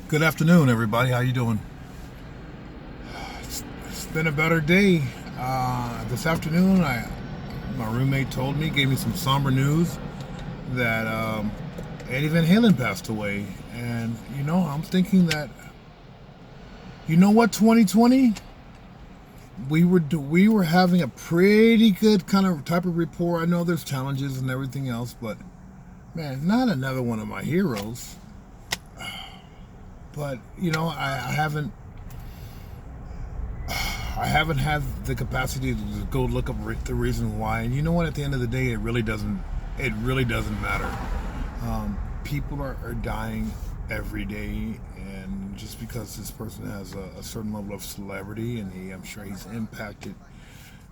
Good afternoon, everybody. How you doing? It's been a better day. This afternoon, my roommate told me, gave me some somber news that Eddie Van Halen passed away, and I'm thinking that 2020 we were having a pretty good kind of type of rapport. I know there's challenges and everything else, but man, not another one of my heroes. But I haven't had the capacity to go look up the reason why. And you know what? At the end of the day, it really doesn't. It really doesn't matter. People are dying every day, and just because this person has a certain level of celebrity, and I'm sure he's impacted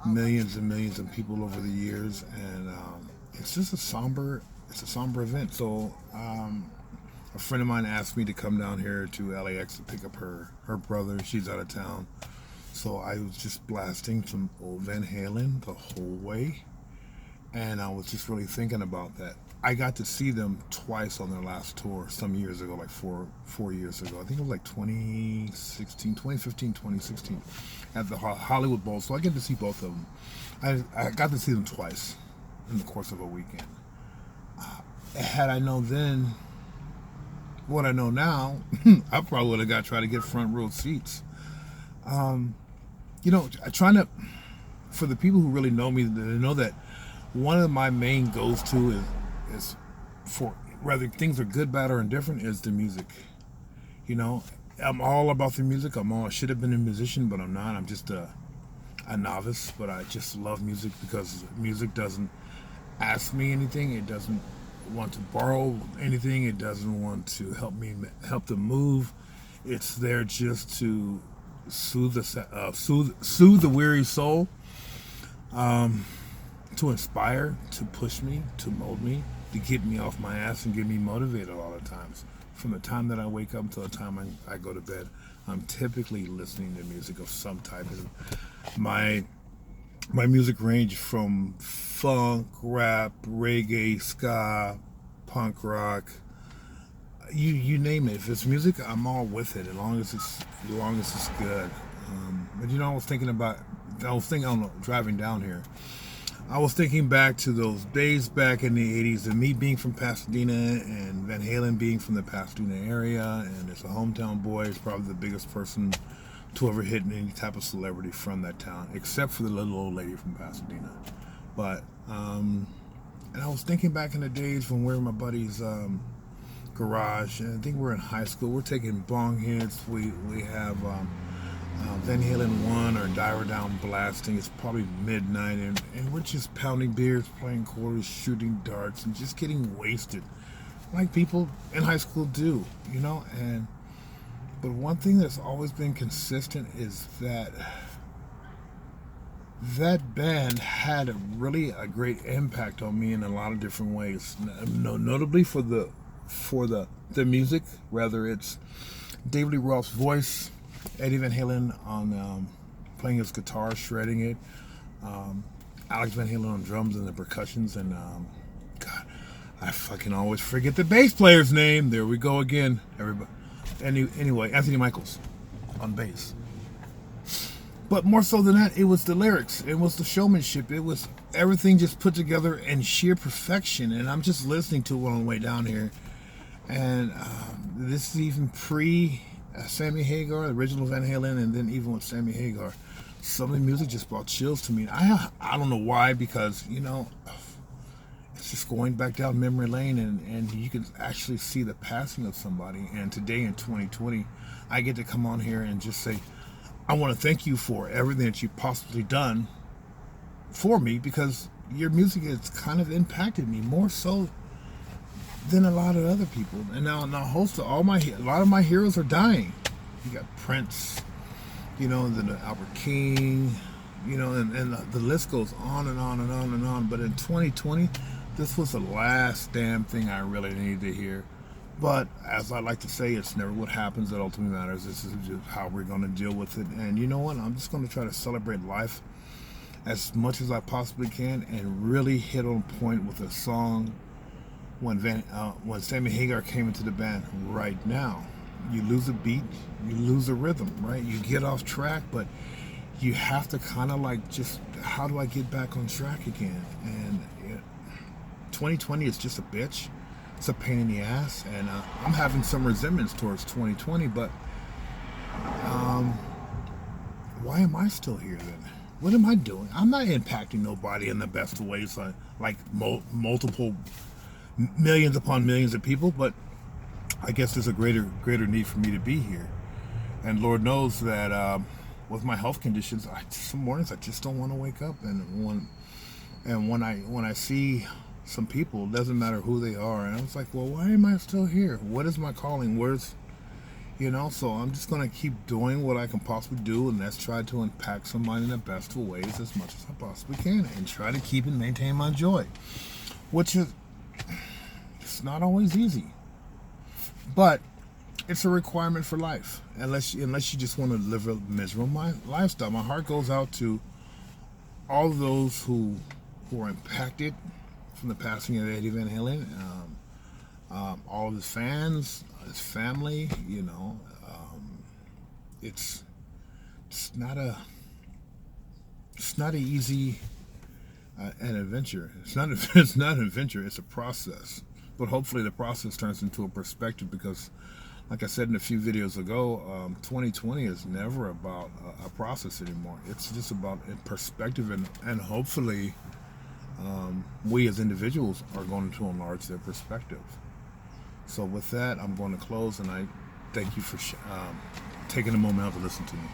millions and millions of people over the years, and it's just a somber. It's a somber event. So a friend of mine asked me to come down here to LAX to pick up her brother. She's out of town. So I was just blasting some old Van Halen the whole way. And I was just really thinking about that. I got to see them twice on their last tour some years ago, like four years ago. I think it was like 2016, 2015, 2016 at the Hollywood Bowl. So I get to see both of them. I got to see them twice in the course of a weekend. Had I known then what I know now, I probably would have tried to get front row seats. Trying to, for the people who really know me, they know that one of my main goes to is for whether things are good, bad, or indifferent is the music. I'm all about the music. I should have been a musician, but I'm not. I'm just a novice, but I just love music because music doesn't ask me anything. It doesn't want to borrow anything. It doesn't want to help them move. It's there just to soothe the weary soul, to inspire, to push me, to mold me, to get me off my ass and get me motivated a lot of times. From the time that I wake up until the time I go to bed, I'm typically listening to music of some type. My music range from funk, rap, reggae, ska, punk rock. You name it. If it's music, I'm all with it as long as it's good. But I was thinking, I don't know, driving down here. I was thinking back to those days back in the 80s, and me being from Pasadena and Van Halen being from the Pasadena area, and as a hometown boy, is probably the biggest person to ever hit any type of celebrity from that town, except for the little old lady from Pasadena. But and I was thinking back in the days when we were in my buddy's garage, and I think we're in high school. We're taking bong hits. We have Van Halen 1 or Diver Down blasting. It's probably midnight, and we're just pounding beers, playing quarters, shooting darts, and just getting wasted, like people in high school do, And but one thing that's always been consistent is that band had a great impact on me in a lot of different ways. Notably for the music, whether it's David Lee Roth's voice, Eddie Van Halen on playing his guitar, shredding it, Alex Van Halen on drums and the percussions, and God, I fucking always forget the bass player's name. There we go again, everybody. Anyway, Anthony Michaels on bass. But more so than that, it was the lyrics, it was the showmanship, it was everything just put together in sheer perfection. And I'm just listening to it on the way down here, and this is even pre Sammy Hagar, the original Van Halen, and then even with Sammy Hagar, some of the music just brought chills to me. I don't know why, because it's just going back down memory lane, and you can actually see the passing of somebody. And today in 2020, I get to come on here and just say, I want to thank you for everything that you've possibly done for me, because your music has kind of impacted me more so than a lot of other people. And now a lot of my heroes are dying. You got Prince, then Albert King, and the list goes on and on and on and on. But in 2020, this was the last damn thing I really needed to hear. But as I like to say, it's never what happens that ultimately matters. This is just how we're going to deal with it. And you know what? I'm just going to try to celebrate life as much as I possibly can, and really hit on point with a song when Sammy Hagar came into the band, Right Now. you lose a beat, you lose a rhythm, right? You get off track, but you have to kind of like just, how do I get back on track again? And 2020 is just a bitch. It's a pain in the ass, and I'm having some resentments towards 2020. But why am I still here then? What am I doing? I'm not impacting nobody in the best ways, like multiple millions upon millions of people. But I guess there's a greater need for me to be here, and Lord knows that with my health conditions, some mornings I just don't want to wake up, and when I see some people, it doesn't matter who they are, and I was like, well, why am I still here? What is my calling? So I'm just gonna keep doing what I can possibly do, and that's try to impact somebody in the best of ways as much as I possibly can, and try to keep and maintain my joy, which is, it's not always easy, but it's a requirement for life. Unless you just want to live a miserable lifestyle. My heart goes out to all of those who are impacted from the passing of Eddie Van Halen. All of his fans, his family. It's not an easy an adventure. It's not an adventure. It's a process. But hopefully the process turns into a perspective, because, like I said in a few videos ago, 2020 is never about a process anymore. It's just about a perspective, and hopefully we as individuals are going to enlarge their perspective. So with that, I'm going to close, and I thank you for taking a moment out to listen to me.